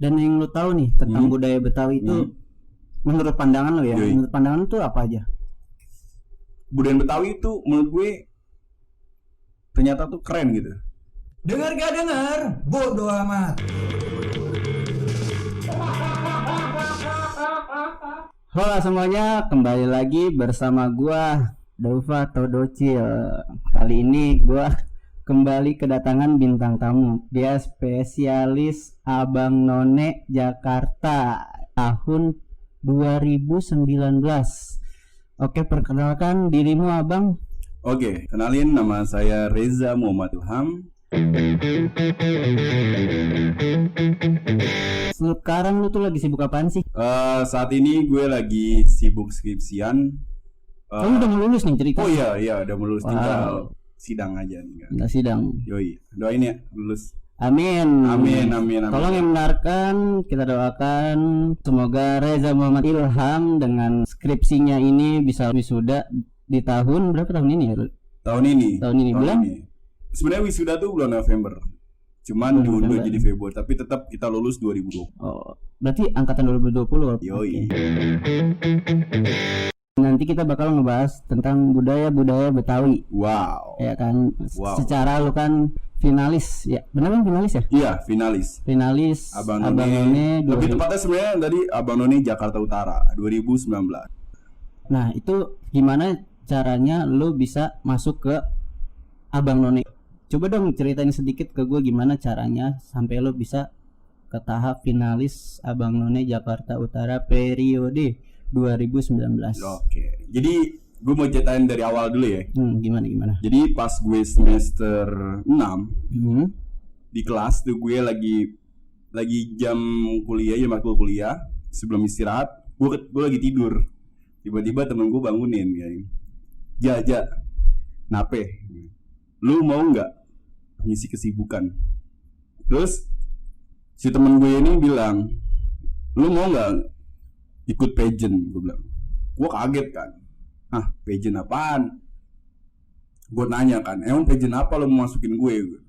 Dan yang lu tahu nih tentang budaya Betawi itu menurut pandangan lu ya, menurut pandangan lu tuh apa aja? Budaya Betawi itu menurut gue ternyata tuh keren gitu. Dengar gak dengar? Bodoh amat. Halo semuanya, kembali lagi bersama gua Dova atau Docil. Kali ini gua kembali kedatangan bintang tamu. Dia spesialis Abang None Jakarta tahun 2019. Oke, perkenalkan dirimu Abang. Oke, kenalin, nama saya Reza Muhammad Ilham. Sekarang lu tuh lagi sibuk apaan sih? Saat ini gue lagi sibuk skripsian. Kamu udah mau lulus nih cerita? Oh iya udah lulus, tinggal sidang aja nih. Tinggal sidang. Yoi, doain ya lulus. Amin. Amin. Tolong yang mendengarkan, kita doakan semoga Reza Muhammad Ilham dengan skripsinya ini bisa wisuda di tahun berapa tahun ini ya? Tahun ini. Bulan? Sebenarnya wisuda tuh bulan November. Cuman diundur jadi Februari, tapi tetap kita lulus 2020. Oh, berarti angkatan 2020. Yoi. Nanti kita bakal ngebahas tentang budaya-budaya Betawi. Wow. Ya kan? Wow. Secara lu kan finalis, ya benar kan finalis ya? Iya, finalis. Abang None. Lebih tepatnya sebenarnya dari Abang None Jakarta Utara 2019. Nah, itu gimana caranya lu bisa masuk ke Abang None? Coba dong ceritain sedikit ke gue gimana caranya sampai lu bisa ke tahap finalis Abang None Jakarta Utara periode 2019. Oke. Jadi gue mau ceritain dari awal dulu ya. Gimana? Jadi pas gue semester 6 di kelas tuh gue lagi jam matkul kuliah, sebelum istirahat gue lagi tidur. Tiba-tiba temen gue bangunin kayak, Ja, nape? Lu mau nggak ngisi kesibukan? Terus si temen gue ini bilang, lu mau nggak ikut pageant? Gue bilang, gue kaget kan. Pageant apaan? Gue nanya kan, emang pageant apa lo mau masukin gue?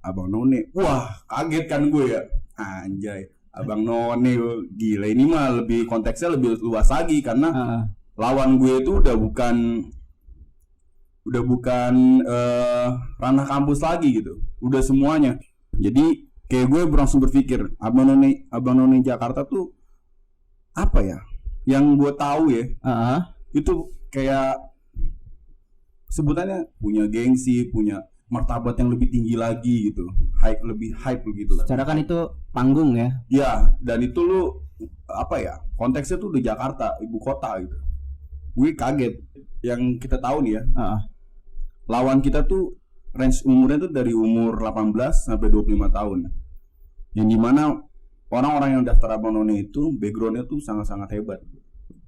Abang None. Wah, kaget kan gue ya. Anjay, Abang None, gila, ini mah lebih konteksnya lebih luas lagi karena lawan gue itu udah bukan ranah kampus lagi gitu. Udah semuanya. Jadi kayak gue langsung berpikir, Abang None Jakarta tuh apa ya? Yang gue tahu ya, itu kayak sebutannya punya gengsi, punya martabat yang lebih tinggi lagi gitu, lebih hype begitu lah. Secara kan itu panggung ya. Ya, dan itu lu apa ya? Konteksnya tuh di Jakarta, ibu kota gitu. Gue kaget. Yang kita tahu nih ya, lawan kita tuh range umurnya tuh dari umur 18 sampai 25 tahun. Yang dimana orang-orang yang daftar Abang None itu backgroundnya tuh sangat-sangat hebat.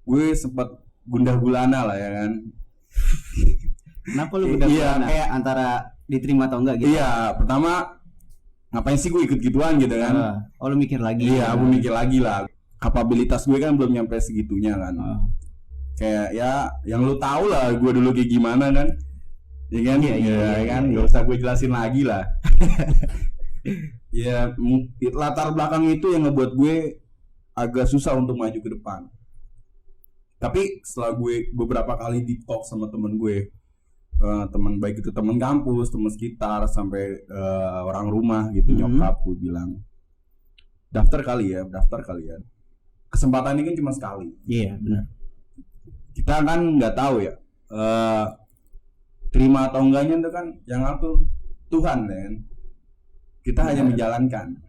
Gue sempat gundah gulana lah ya kan. Kenapa lu gundah gulana? Kayak antara diterima atau enggak gitu? Iya, pertama ngapain sih gue ikut gituan gitu kan? Lu mikir lagi? Iya, gue mikir lagi lah. Kapabilitas gue kan belum nyampe segitunya kan. Kayak ya, yang lu tahu lah gue dulu kayak gimana kan? Ya kan? Iya kan? Gak usah gue jelasin lagi lah. Ya, latar belakang itu yang ngebuat gue agak susah untuk maju ke depan. Tapi setelah gue beberapa kali di talk sama temen gue, teman baik itu teman kampus, teman sekitar, sampai orang rumah gitu, nyokap gue bilang, daftar kali ya. Kesempatan ini kan cuma sekali. Iya, benar. Kita kan nggak tahu ya, terima atau enggaknya itu kan yang ngatur Tuhan kan. Kita hanya menjalankan.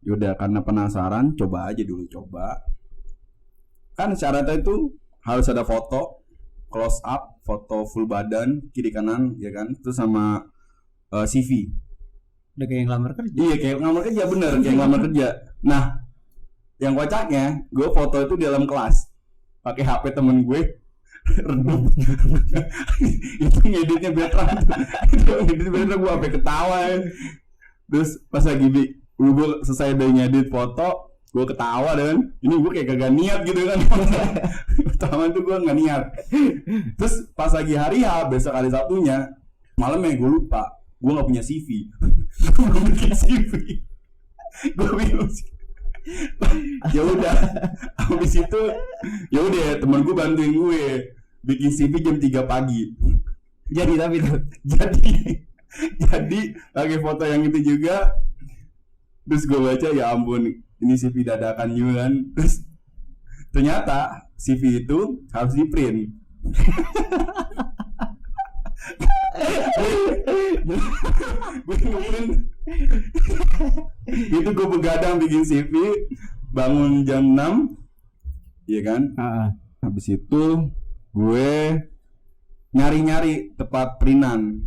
Yaudah, karena penasaran, coba aja dulu. Kan syaratnya itu harus ada foto close up, foto full badan kiri kanan ya kan, terus sama CV. Udah kayak ngelamar kerja. Iya, kayak ngelamar kerja, bener kayak ngelamar kerja. Nah, yang kocaknya gue foto itu di dalam kelas pakai HP temen gue. Redup. Itu ngeditnya Bertrand. Gue sampai ketawa ya. Terus pas lagi gue selesai dari ngedit foto, gue ketawa dan ini gue kayak kagak niat gitu kan. Pertama itu gue nggak niat. Terus pas lagi hari besok hari Sabtunya malamnya gue lupa, gue nggak punya CV. Gue bikin CV. Gue bingung sih. Ya udah, habis itu ya udah temen gue bantuin gue bikin CV jam 3 pagi. Jadi tapi tuh jadi pakai foto yang itu juga. Terus gue baca, ya ampun, ini CV dadakan juga kan. Terus ternyata CV itu harus di print. Gue ngeprint itu, gue begadang bikin CV, bangun jam 6, iya kan. Habis itu gue nyari-nyari tempat printan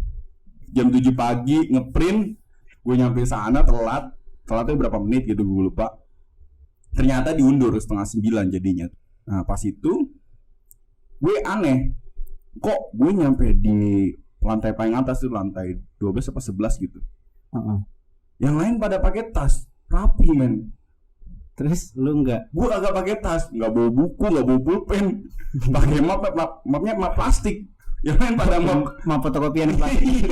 jam 7 pagi ngeprint. Gue nyampe sana telatnya berapa menit gitu, gue lupa. Ternyata diundur 8:30 jadinya. Nah pas itu gue aneh, kok gue nyampe di lantai paling atas tuh, lantai 12 apa 11 gitu. Yang lain pada pakai tas rapi men. Terus lu enggak? Gue agak pakai tas, nggak bawa buku, nggak bawa pulpen, pakai mapnya map plastik. Yang lain pada map fotokopian plastik.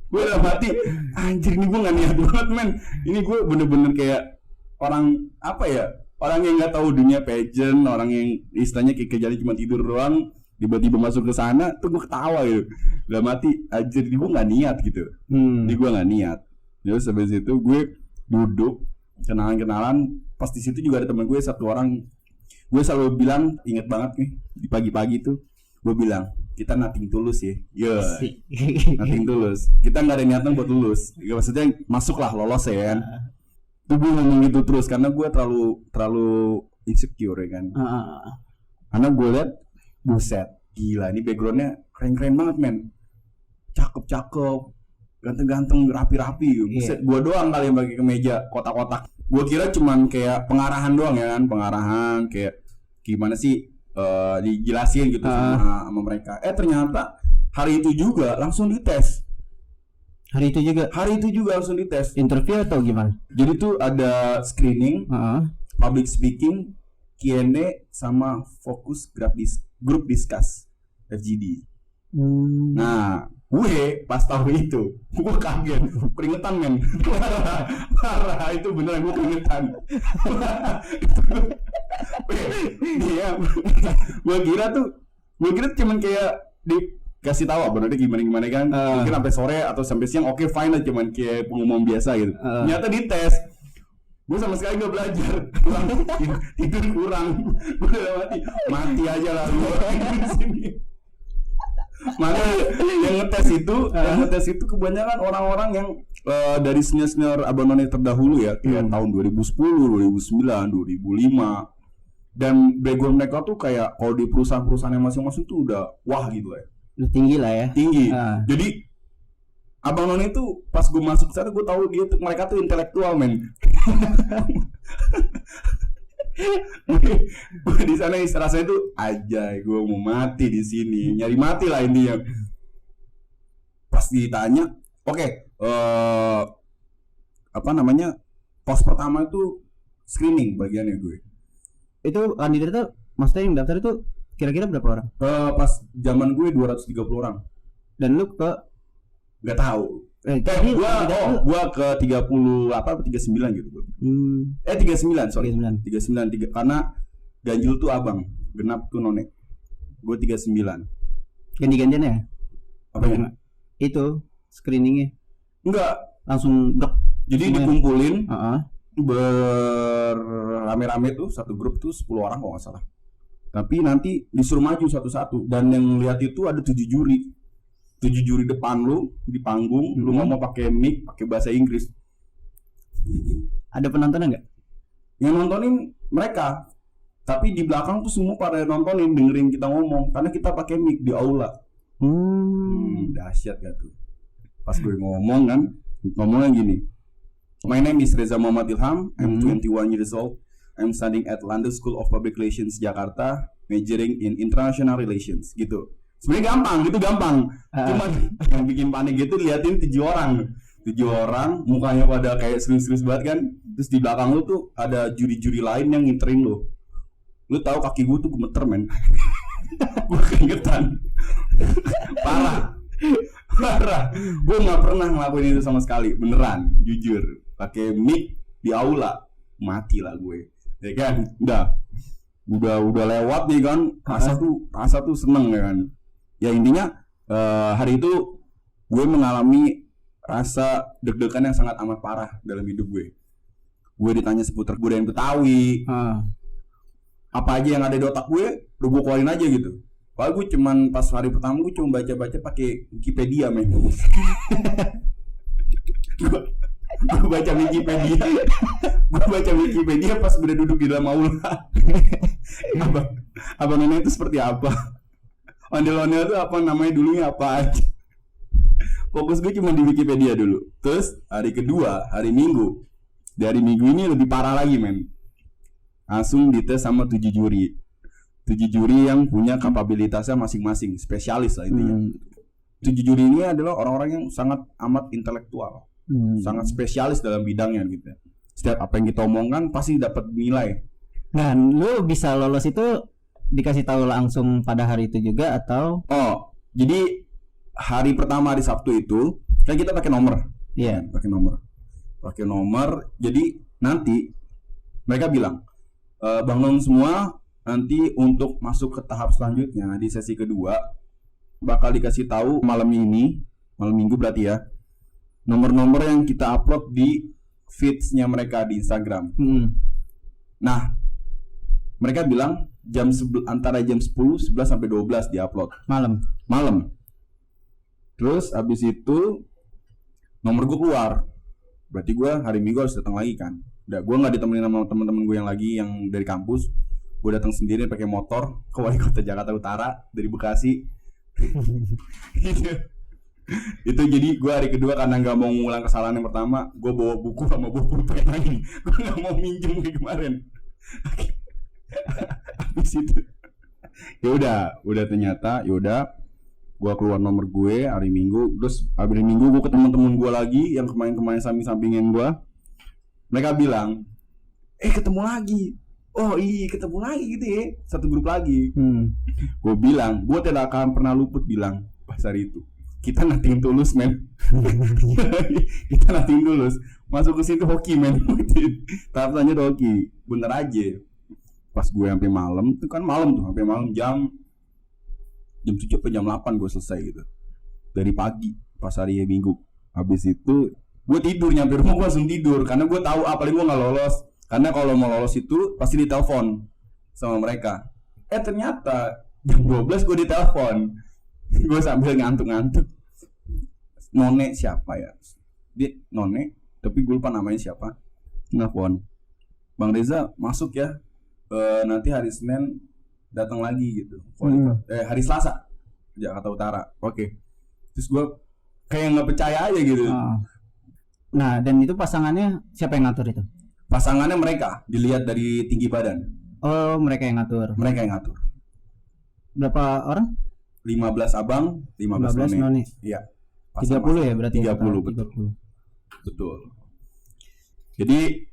Gue udah mati. Anjir, ini gue nggak niat banget men. Ini gue bener-bener kayak orang apa ya? Orang yang nggak tahu dunia pageant, orang yang istilahnya kayak kerjanya cuma tidur doang, tiba-tiba masuk ke sana, tuh gue ketawa gitu. Udah mati. Anjir, ini gue nggak niat gitu. Ini gue nggak niat. Terus habis itu gue duduk kenalan. Pas di situ juga ada teman gue satu orang. Gue selalu bilang, inget banget nih di pagi-pagi tuh, gue bilang kita nothing tulus ya. Nothing tulus. Kita nggak ada niatan buat lulus. Ya, maksudnya masuk lah, lolos ya kan. Tuh gue ngomong gitu terus karena gue terlalu insecure ya kan. Karena gue liat, buset, gila ini backgroundnya keren-keren banget men. Cakep-cakep, ganteng-ganteng, rapi-rapi. Buset, gue doang kali yang pakai kemeja kotak-kotak. Gue kira cuman kayak pengarahan doang ya kan, pengarahan kayak gimana sih dijelasin gitu sama mereka. Ternyata hari itu juga langsung dites. Hari itu juga langsung dites. Interview atau gimana? Jadi tuh ada screening, public speaking, Q&A sama fokus group discuss FGD. Nah, gue pas tahu itu, gue kaget, keringetan men. Parah, itu beneran gue keringetan. Iya, gue kira cuman kayak dikasih tahu bener gimana kan, mungkin sampai sore atau sampai siang, oke fine lah, cuman kayak pengumuman biasa gitu. Ternyata dites, gue sama sekali nggak belajar, tidur kurang, gue udah mati aja lah gue di sini. Mana yang ngetes itu kebanyakan orang-orang yang dari senior Abang None terdahulu ya, kayak tahun 2010, 2009, 2005. Dan background mereka tuh kayak kalau di perusahaan-perusahaan yang masing-masing tuh udah wah gitu ya. Udah tinggi lah ya. Tinggi. Jadi Abang None itu pas gue masuk sana gue tahu mereka tuh intelektual men. Gue di sana rasanya tuh aja gue mau mati di sini, nyari mati lah intinya. Pas ditanya, pos pertama itu screening bagiannya gue. Itu kandidat tuh, maksudnya yang daftar itu kira-kira berapa orang? Pas zaman gue 230 orang. Dan lu ke nggak tahu. Gua ke 39 gitu. 39 karena ganjil tuh abang, genap tuh none. Gue 39. Ganti-gantian ya? Apa ya? Itu screeningnya. Enggak, langsung dek. Jadi dikumpulin berame-rame tuh, satu grup tuh 10 orang kalau nggak salah. Tapi nanti disuruh maju satu-satu, dan yang lihat itu ada 7 juri. 7 juri depan lu di panggung, lu ngomong pakai mic, pakai bahasa Inggris. Ada penontonnya nggak? Yang nontonin mereka, tapi di belakang tuh semua pada nontonin, dengerin kita ngomong, karena kita pakai mic di aula. Dahsyat gak tuh. Pas gue ngomong kan, ngomongnya gini. My name is Reza Muhammad Ilham. I'm 21 years old. I'm studying at London School of Public Relations Jakarta, majoring in International Relations. Gitu. Sebenarnya gampang. Cuman yang bikin panik gitu liatin 7 orang, mukanya pada kayak serius-serius banget kan. Terus di belakang lu tuh ada juri-juri lain yang nginterin lu. Lu tahu kaki gue tuh gemeter men. Gue keringetan. Parah. Gue nggak pernah ngelakuin itu sama sekali, beneran, jujur. pakai mic di aula, mati lah gue. Ya kan, udah lewat nih kan, rasa tuh seneng ya kan. Ya intinya hari itu gue mengalami rasa deg-degan yang sangat amat parah dalam hidup gue. Gue ditanya seputar budaya Betawi, apa aja yang ada di otak gue, udah gue keluarin aja gitu. Padahal gue cuman pas hari pertama gue cuma baca-baca pakai Wikipedia men. Gue baca Wikipedia pas udah duduk di dalam aula. Abang None itu seperti apa? Ondel-ondel itu apa namanya dulunya apa aja. Fokus gue cuma di Wikipedia dulu. Terus hari kedua, hari Minggu. Di hari Minggu ini lebih parah lagi men. Langsung dites sama 7 juri. 7 juri yang punya kapabilitasnya masing-masing, spesialis lah intinya. 7 juri ini adalah orang-orang yang sangat amat intelektual. Sangat spesialis dalam bidangnya gitu. Setiap apa yang kita omongkan pasti dapat nilai. Nah, lu bisa lolos itu dikasih tahu langsung pada hari itu juga atau? Oh, jadi hari pertama hari Sabtu itu kan kita pakai nomor. Iya. Pakai nomor. Jadi nanti mereka bilang, Bang Non semua nanti untuk masuk ke tahap selanjutnya di sesi kedua bakal dikasih tahu malam Minggu berarti ya. Nomor-nomor yang kita upload di feeds-nya mereka di Instagram. Nah, mereka bilang antara jam 10, 11 sampai 12 di-upload. Malam. Terus abis itu nomor gue keluar. Berarti gue hari Minggu harus datang lagi kan. Gue nggak ditemenin sama teman-teman gue yang dari kampus. Gue datang sendiri pakai motor ke Wali Kota Jakarta Utara dari Bekasi. Itu jadi gue hari kedua karena nggak mau ngulang kesalahan yang pertama, gue bawa buku sama bawa pulpen lagi. Gue nggak mau minjem kayak kemarin. Habis itu udah ternyata gue keluar nomor gue hari Minggu. Terus hari Minggu gue ketemu temen gue lagi yang kemarin samping-sampingin gue. Mereka bilang, ketemu lagi. Oh iya ketemu lagi gitu ya, satu grup lagi. Gue bilang, gue tidak akan pernah luput bilang pas hari itu, kita nothing tulus men. Kita nothing tulus. Masuk ke situ hoki men. Tahap selanjutnya hoki. Bener aja. Pas gue sampai malam, itu kan malam tuh, sampai malam jam 7 sampai jam 8 gue selesai gitu. Dari pagi pas hari Minggu. Habis itu gue tidur, nyampe rumah gue langsung tidur karena gue tahu apalagi gue nggak lolos. Karena kalau mau lolos itu pasti ditelepon sama mereka. Ternyata jam 12 gue ditelepon. Gue sambil ngantuk-ngantuk. None siapa ya? Dia None, tapi gue lupa namanya siapa. Nelfon, Bang Reza masuk ya. Nanti hari Senin datang lagi gitu. Hari Selasa Jakarta Utara. Oke. Terus gue kayak nggak percaya aja gitu. Nah, dan itu pasangannya siapa yang ngatur itu? Pasangannya mereka dilihat dari tinggi badan. Oh, mereka yang ngatur. Berapa orang? 15 abang, 15 none. Iya. 30 ya berarti. 30 betul. Jadi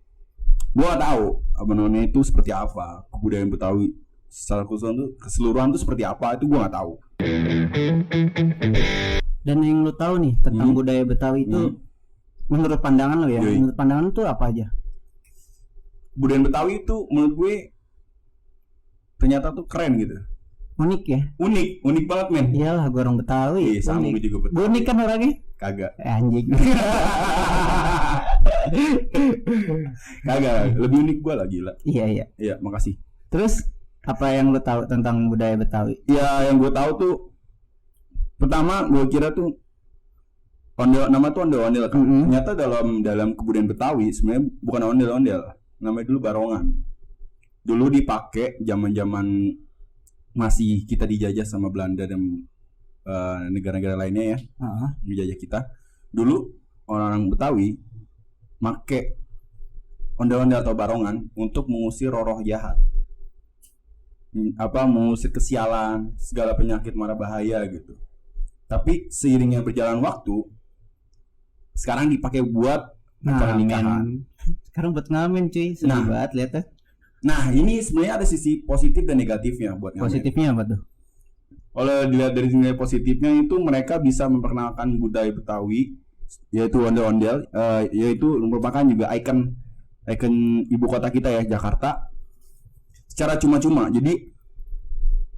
gua tahu Abang None itu seperti apa, kebudayaan Betawi secara keseluruhan itu seperti apa, itu gua nggak tahu. Dan yang lu tahu nih tentang budaya Betawi itu menurut pandangan lo ya, menurut pandangan itu apa aja? Budaya Betawi itu menurut gue ternyata tuh keren gitu. Unik ya? Unik banget men. Iyalah gue orang Betawi. Sama gue juga Betawi. Gue unik kan orangnya? Kagak. Anjing. Kagak, lebih unik gue lah gila. Iya. Iya, makasih. Terus apa yang lu tahu tentang budaya Betawi? Ya yang gue tahu tuh pertama gue kira tuh nama tuh ondel-ondel kan. Ternyata dalam kebudayaan Betawi sebenarnya bukan ondel-ondel. Namanya dulu barongan. Dulu dipakai zaman-zaman masih kita dijajah sama Belanda dan negara-negara lainnya ya. Dijajah kita. Dulu orang Betawi make ondel-ondel atau barongan untuk mengusir roh-roh jahat. Mengusir kesialan, segala penyakit mara bahaya gitu. Tapi seiringnya berjalan waktu sekarang dipakai buat nikahan. Sekarang buat ngamen cuy, sedih banget lihat ya. Nah ini sebenarnya ada sisi positif dan negatifnya buat ngamen. Positifnya apa tuh? Kalau dilihat dari nilai positifnya itu mereka bisa memperkenalkan budaya Betawi yaitu ondel-ondel, yaitu merupakan juga ikon ibu kota kita ya, Jakarta, secara cuma-cuma. Jadi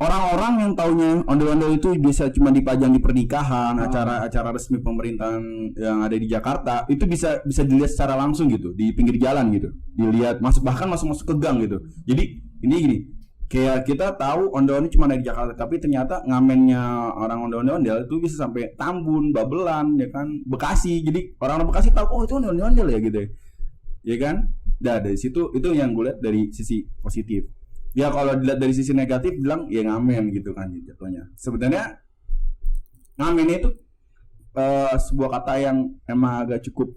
orang-orang yang taunya ondel-ondel itu bisa cuma dipajang di pernikahan, acara-acara resmi pemerintahan yang ada di Jakarta, itu bisa dilihat secara langsung gitu di pinggir jalan gitu, dilihat bahkan masuk ke gang gitu. Jadi ini gini, kayak kita tahu ondel-ondel cuma ada di Jakarta, tapi ternyata ngamennya orang ondel-ondel itu bisa sampai Tambun, Babelan, ya kan, Bekasi. Jadi orang-orang Bekasi tahu, oh itu ondel-ondel ya gitu ya kan. Nah dari situ itu yang gue lihat dari sisi positif. Ya kalau dilihat dari sisi negatif bilang ya ngamen gitu kan jatuhnya. Sebenarnya ngamen itu sebuah kata yang emang agak cukup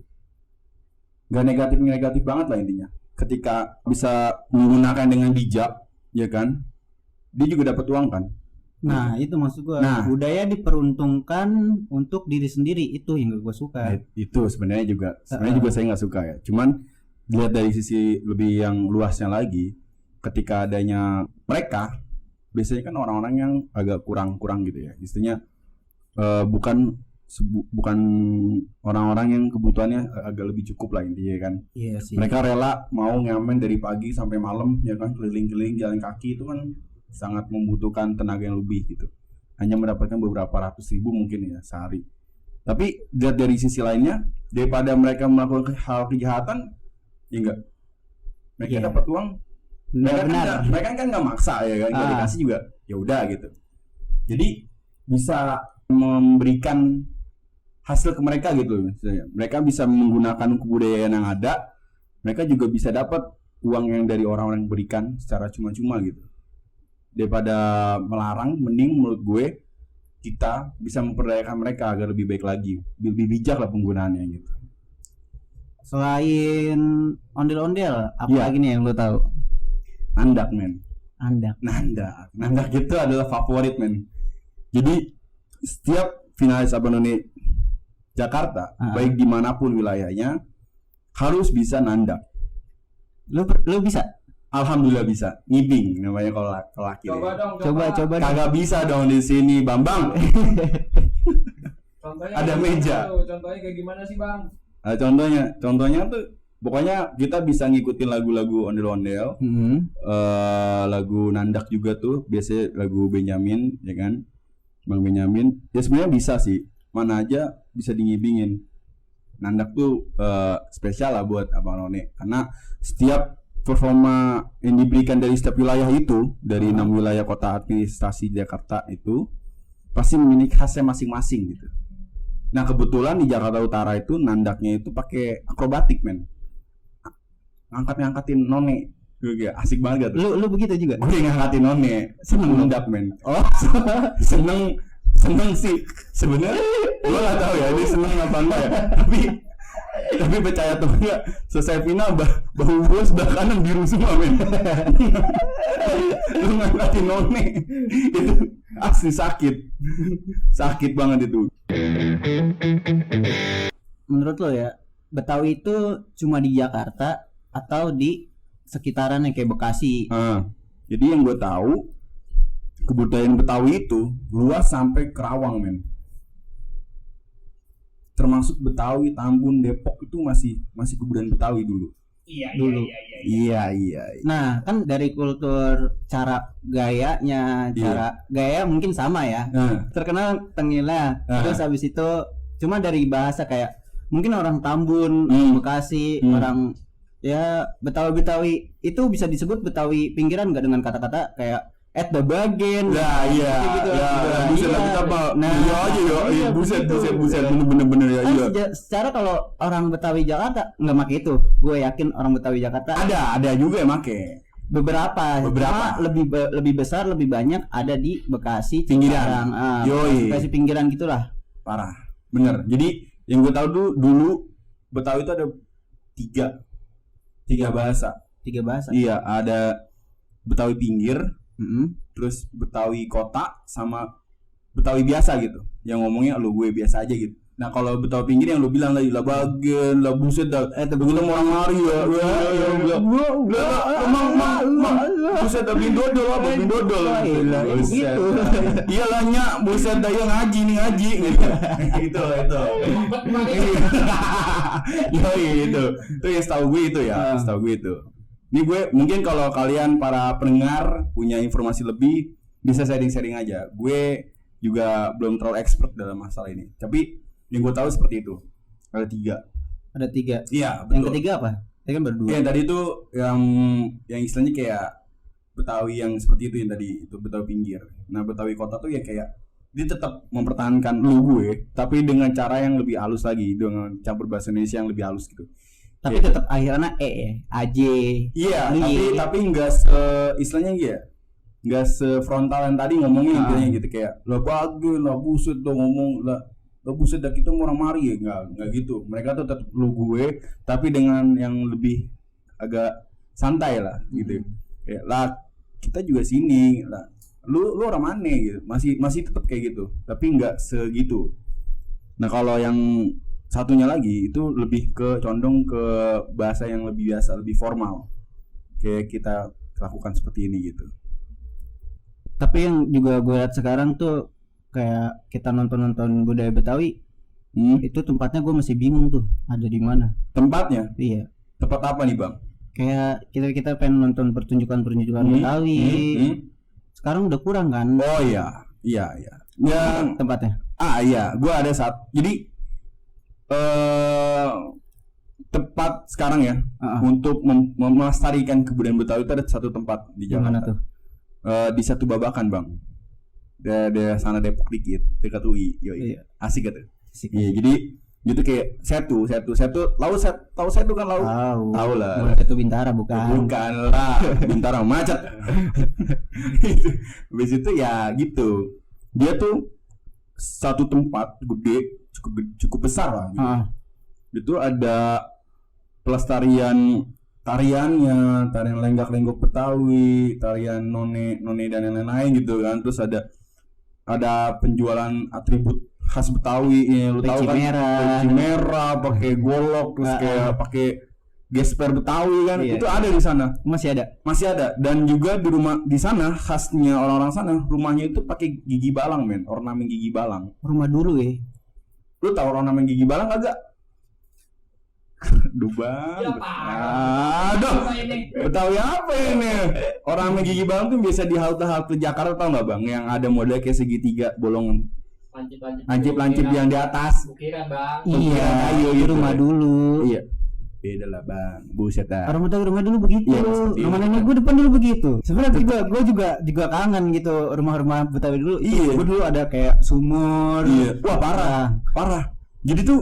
gak negatif banget lah intinya. Ketika bisa menggunakan dengan bijak, ya kan, dia juga dapat uang kan. Nah itu maksud gua. Budaya diperuntukkan untuk diri sendiri, itu yang gua suka. Itu sebenarnya juga saya nggak suka ya. Cuman dilihat dari sisi lebih yang luasnya lagi, ketika adanya mereka, biasanya kan orang-orang yang agak kurang gitu ya, istilahnya bukan orang-orang yang kebutuhannya agak lebih cukup lah intinya kan. Iya sih. Mereka rela mau ngamen dari pagi sampai malam, ya kan, keliling-keliling jalan kaki, itu kan sangat membutuhkan tenaga yang lebih gitu, hanya mendapatkan beberapa ratus ribu mungkin ya sehari. Tapi lihat dari sisi lainnya, daripada mereka melakukan hal kejahatan, ya enggak, mereka dapat uang. Mereka kan nggak maksa ya kan, nggak dikasih juga, ya udah gitu. Jadi bisa memberikan hasil ke mereka gitu misalnya. Mereka bisa menggunakan kebudayaan yang ada, mereka juga bisa dapat uang yang dari orang-orang yang berikan secara cuma-cuma gitu. Daripada melarang, mending menurut gue kita bisa memperdayakan mereka agar lebih baik lagi, lebih bijak lah penggunaannya gitu. Selain ondel-ondel, apa lagi nih yang lo tahu? Nandak men. Nandak itu adalah favorit men. Jadi setiap finalis Abang None Jakarta, baik dimanapun wilayahnya, harus bisa nandak. Lu bisa? Alhamdulillah bisa. Ngibing namanya kalau laki. Coba. Kagak bisa dong di sini, Bambang. Contohnya ada meja. Contohnya kayak gimana sih, Bang? Contohnya tuh pokoknya kita bisa ngikutin lagu-lagu ondel-ondel, lagu nandak juga tuh, biasanya lagu Benyamin, ya kan, Bang Benyamin. Ya sebenarnya bisa sih, mana aja bisa ngibingin. Nandak tuh spesial lah buat Abang None, karena setiap performa yang diberikan dari setiap wilayah itu, dari 6 wilayah kota administrasi Jakarta itu, pasti memiliki khasnya masing-masing gitu. Nah kebetulan di Jakarta Utara itu nandaknya itu pakai akrobatik men, ngangkatin none, gue asik banget gitu. Lu begitu juga? Gue ngangkatin none, seneng nandak men. Oh seneng sih sebenarnya. Gue nggak tahu ya dia seneng apa enggak ya. Tapi percaya tuh enggak, selesai final bahu gue sebelah kanan biru semua men. Lu ngangkatin none itu asli sakit banget itu. Menurut lo ya, Betawi itu cuma di Jakarta atau di sekitaran yang kayak Bekasi? Jadi yang gue tahu, kebudayaan Betawi itu luas sampai Kerawang men. Termasuk Betawi, Tambun, Depok itu masih kebudayaan Betawi dulu. Iya. Nah kan dari kultur, cara gayanya, gaya mungkin sama ya. Terkenal tengilnya. Terus habis itu cuma dari bahasa kayak mungkin orang Tambun, Bekasi, orang ya Betawi itu bisa disebut Betawi pinggiran nggak dengan kata-kata kayak bagian. Nah iya gitu. Buset apa? Iya buset bener ya. Iya. Secara kalau orang Betawi Jakarta nggak pakai itu. Gue yakin orang Betawi Jakarta ada juga yang pakai. Beberapa. Lebih besar, lebih banyak ada di Bekasi pinggiran. Bekasi pinggiran gitulah. Parah. Bener. Jadi yang gue tahu dulu Betawi itu ada tiga bahasa. Iya, ada Betawi pinggir, terus Betawi kota, sama Betawi biasa gitu. Yang ngomongnya lu gue biasa aja gitu. Nah kalau Betawi pinggir yang lu bilang tadi lah bagian lah buset dah. Begitu orang lari ya. Emang buset dah bin dodol. Gitu. Iyalah nyak buset dah yang ngaji gitu. Gitu itu. Yo itu. Itu yang setahu gue itu ya, Ini gue mungkin kalau kalian para pendengar punya informasi lebih bisa sharing-sharing aja. Gue juga belum terlalu expert dalam masalah ini. Tapi yang gue tahu seperti itu. Ada 3. Iya, betul. Yang ketiga apa? Tadi kan berdua. Yang tadi itu yang istilahnya kayak Betawi yang seperti itu yang tadi itu Betawi pinggir. Nah, Betawi kota tuh ya kayak dia tetap mempertahankan lu gue, tapi dengan cara yang lebih halus lagi, dengan campur bahasa Indonesia yang lebih halus gitu. Tapi ya, tetap akhirnya AJ. Iya, tapi enggak istilahnya ya. Enggak sefrontal yang tadi ngomongnya intinya gitu kayak lah bagus lah buset dong ngomong lah buset dah kita orang mari ya enggak gitu. Mereka tuh tetap lu gue tapi dengan yang lebih agak santai lah gitu. Ya lah kita juga sini lah. Lu orang mana gitu. Masih tetap kayak gitu. Tapi enggak segitu. Nah, kalau yang satunya lagi itu lebih condong ke bahasa yang lebih biasa, lebih formal. Kayak kita lakukan seperti ini gitu. Tapi yang juga gue lihat sekarang tuh kayak kita nonton budaya Betawi, itu tempatnya gue masih bingung tuh ada di mana. Tempatnya? Iya. Tempat apa nih bang? Kayak kita pengen nonton pertunjukan Betawi. Sekarang udah kurang kan? Oh iya. Ya tempatnya. Iya, gue ada jadi tempat sekarang ya untuk melestarikan kebudayaan Betawi itu ada satu tempat di Jakarta. Mana tuh? Di Satu Babakan bang. Dari sana Depok dikit dekat UI. Iya. Asik gitu. Iya, jadi gitu kayak Setu tahu Setu kan tahu lah. Setu Bintara bukan lah. Bintara macet. Habis itu ya gitu. Dia tuh satu tempat gede cukup besar lah gitu. Itu ada pelestarian tarian lenggak-lenggok Betawi, tarian none dan lain-lain gitu kan. Terus ada penjualan atribut khas Betawi ya, lu tahu kan peci merah, pakai golok, terus kayak pakai gesper Betawi kan. Itu ada di sana. Masih ada. Dan juga di sana khasnya orang-orang sana, rumahnya itu pakai gigi balang, men. Ornamen gigi balang. Rumah dulu ya. Lu tahu ornamen gigi balang kagak? Aduh bang. Aduh. Betawi apa ini? Ornamen gigi balang tuh biasa di halte Jakarta, tau nggak bang? Yang ada model kayak segitiga bolongan. Lancip yang di atas. Ukiran bang. Iya, kayu gitu. Rumah dulu. Iya. Beda lah bang, buset dah. Rumah dulu begitu. Rumah nenek gue depan dulu begitu. Sebenarnya gue juga kangen gitu rumah-rumah Betawi dulu. Iya. Gue dulu ada kayak sumur. Iya. Wah parah. Jadi tuh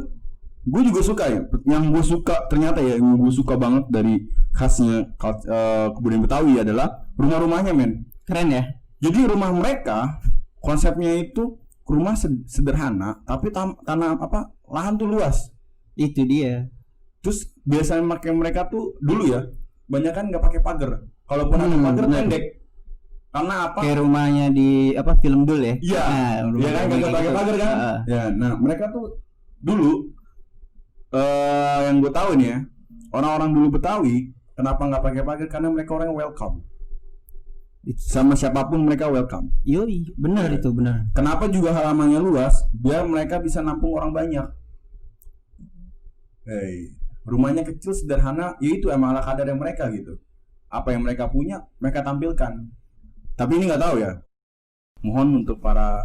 gue juga suka ya. Yang gue suka ternyata ya, yang gue suka banget dari khasnya kebudayaan Betawi adalah rumah-rumahnya, men. Keren ya. Jadi rumah mereka konsepnya itu rumah sederhana, tapi tanah lahan tuh luas. Itu dia. Terus biasanya mereka tuh dulu ya, banyak kan nggak pakai pagar. Kalaupun ada pagar pendek. Karena apa? Kayak rumahnya di film dulu ya. Iya. Iya kan nggak pakai pagar kan? Ya, nah mereka tuh dulu yang gue tahu nih ya, orang-orang dulu Betawi kenapa nggak pakai pagar? Karena mereka orang welcome. Sama siapapun mereka welcome. Yoi, benar itu benar. Kenapa juga halamannya luas? Biar mereka bisa nampung orang banyak. Rumahnya kecil sederhana, yaitu emang ala kadar yang mereka gitu. Apa yang mereka punya, mereka tampilkan. Tapi ini nggak tahu ya. Mohon untuk para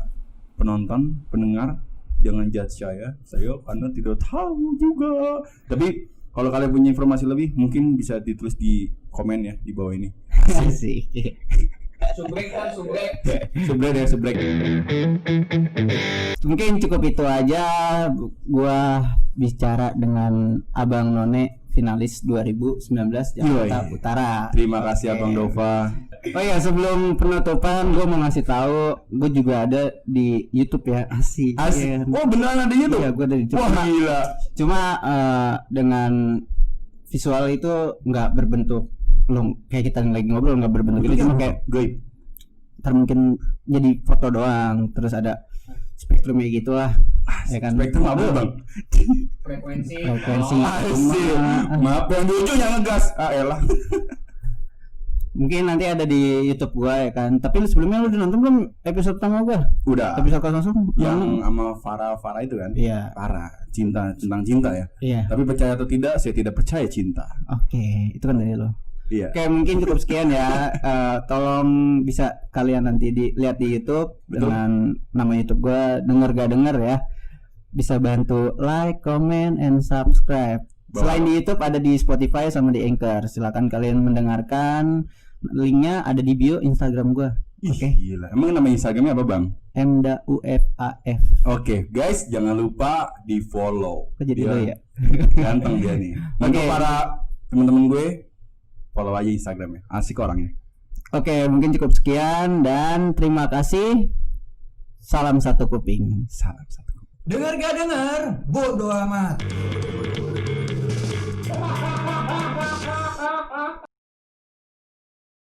penonton, pendengar, jangan judge saya karena tidak tahu juga. Tapi kalau kalian punya informasi lebih, mungkin bisa ditulis di komen ya di bawah ini. Asik. Subrek. Subrek. Mungkin cukup itu aja gua bicara dengan Abang None, finalis 2019 Jakarta Utara. Terima kasih Abang Dova. Oh ya, sebelum penutupan gue mau ngasih tahu, gue juga ada di YouTube ya. Asik. Oh beneran ada YouTube? Iya, gue ada di YouTube. Wah gila. Cuma dengan visual itu nggak berbentuk kayak kita lagi ngobrol, nggak berbentuk itu, cuma kayak gaib. Ntar mungkin jadi foto doang, terus ada spektrumnya gitu lah. Ya kan? Spektrum apa bang? Frekuensi. Asik. Maaf yang di ujung yang ngegas. Elah. Mungkin nanti ada di YouTube gua ya kan. Tapi sebelumnya lu udah nonton belum episode pertama gua? Udah. Episode 0 Yang sama Farah itu kan? Iya. Farah, tentang cinta ya. Iya. Tapi percaya atau tidak, saya tidak percaya cinta. Oke, itu kan dari lo. Iya. Oke, mungkin cukup sekian ya. Tolong bisa kalian nanti lihat di YouTube. Betul. Dengan nama YouTube gua, denger gak denger ya. Bisa bantu like, comment, and subscribe. Selain di YouTube ada di Spotify sama di Anchor. Silakan kalian mendengarkan. Linknya ada di bio Instagram gua. Oke. Gila. Emang nama Instagramnya apa bang? MDAUFAF. Oke, guys, jangan lupa di follow. Kok jadi lo ya? Ganteng dia nih. Untuk para teman-teman gue, follow aja Instagramnya. Asik orangnya. Oke, mungkin cukup sekian dan terima kasih. Salam satu kuping. Salam satu. Dengar gak dengar? Bodoh amat.